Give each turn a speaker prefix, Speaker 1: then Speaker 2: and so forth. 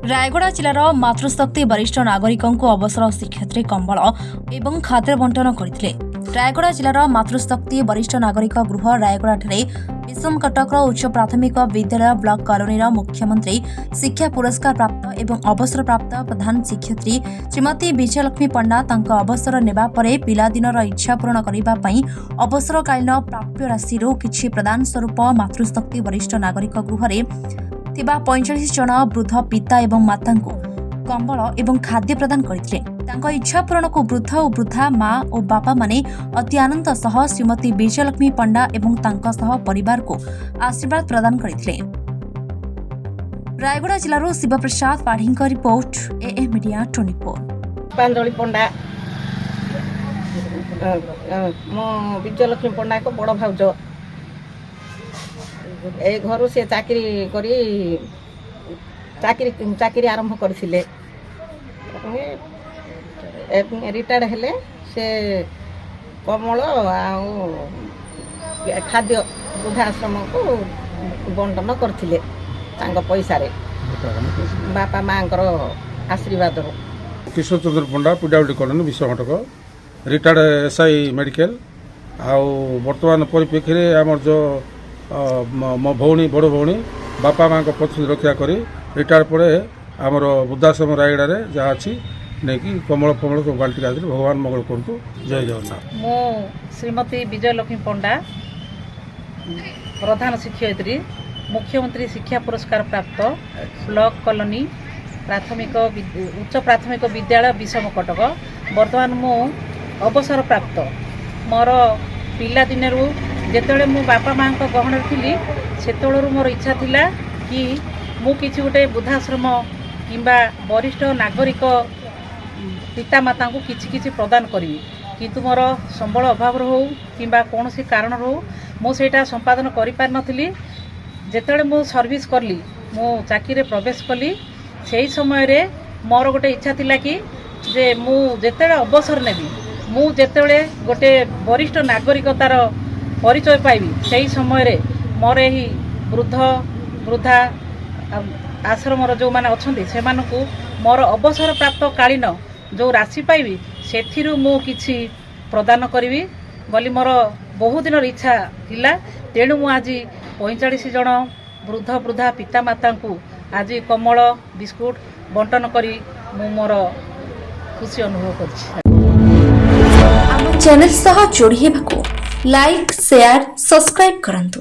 Speaker 1: रायगड़ा जिलार मातृशक्ति वरिष्ठ नागरिकों अवसर श्रीक्षेत्र कंबल और खाद्य बंटन करते। रायगड़ा जिलार मातृशक्ति वरिष्ठ नागरिक गृह रायगड़ा विषम कटक उच्च प्राथमिक विद्यालय ब्लॉक कॉलोनी मुख्यमंत्री शिक्षा पुरस्कार प्राप्त एवं अवसर प्राप्त प्रधान शिक्षयित्री श्रीमती विजयलक्ष्मी पंडा तांका अवसर नेबा परे पिलादिनर इच्छा पूरण करने अवसरकालीन प्राप्य राशि किछि प्रदान स्वरूप मातृशक्ति वरिष्ठ नागरिक गृह 45 जन वृद्ध पिता एवं माता कंबल एवं खाद्य प्रदान करथिले। तांको इच्छा पूरण को वृद्ध और वृद्धा माँ और बापा माने अति आनंद सह श्रीमती विजयलक्ष्मी पंडा एवं तांका सह परिवार को आशीर्वाद प्रदान करथिले। रायगड़ा जिलारो शिवप्रसाद पाढ़ी रिपोर्ट एए मीडिया 24।
Speaker 2: पांजली पंडा मो विजयलक्ष्मी पंडा को बड़ भाउज ए घर से चाकरी आरंभ करथिले। रिटायर्ड हेले से कमल खाद्य वृद्धाश्रम को बंटन करथिले पैसा रे बापा माँ आशीर्वाद।
Speaker 3: Kishore Chandra Panda PWD colony Bissamcuttack retired SI medical बर्तमान परिप्रेक्षी में आमर जो मो भौणी बड़ भौणी बापा माँ पक्ष रक्षा कर रिटायर पर आमर वृद्धाश्रम रायगड़ा जहाँ अच्छी नहीं कि कमल फमल सब बाल्टी का भगवान मंगल करतु। जय जगन्नाथ।
Speaker 4: मो श्रीमती विजयलक्ष्मी पंडा प्रधान शिक्षयित्री मुख्यमंत्री शिक्षा पुरस्कार प्राप्त ब्लॉक कॉलोनी उच्च प्राथमिक विद्यालय विषम कटक बर्तमान मु अवसर प्राप्त मोर पिला दिन जेतले मो बापा माँ गहण थी से मोर इच्छा थिला कि मु किछि गोटे वृद्धाश्रम किंबा वरिष्ठ नागरिक पिता माता को किछि प्रदान करी किंतु मोर संबल अभाव हो किंबा कौन सी कारण हो मु सेटा संपादन करि पार नथिली। जेतले मु सर्विस करली मु चाकरी प्रवेश कली सेही समय रे मोर गोटे इच्छा थिला कि जे मु जेतले अवसर नेबी मु जेतले गोटे वरिष्ठ नागरिकतार परिचय पाइबी सेही समय रे मोर एही वृद्ध वृद्धा आश्रम जो माने अछंती से मानकु मोर अवसर प्राप्त कालीन जो राशि पाइबी सेथिरु मु किछि प्रदान करिवि बोली मोर बहुत दिन इच्छा थिला। तेणु मु आज 45 जन वृद्ध वृद्धा पिता माता को आज कमल बिस्कुट बंटन करी मु मोर खुशी अनुभव करछि।
Speaker 1: आम चैनल सह जोड़ी हेबाकु लाइक शेयर सब्सक्राइब करंतु।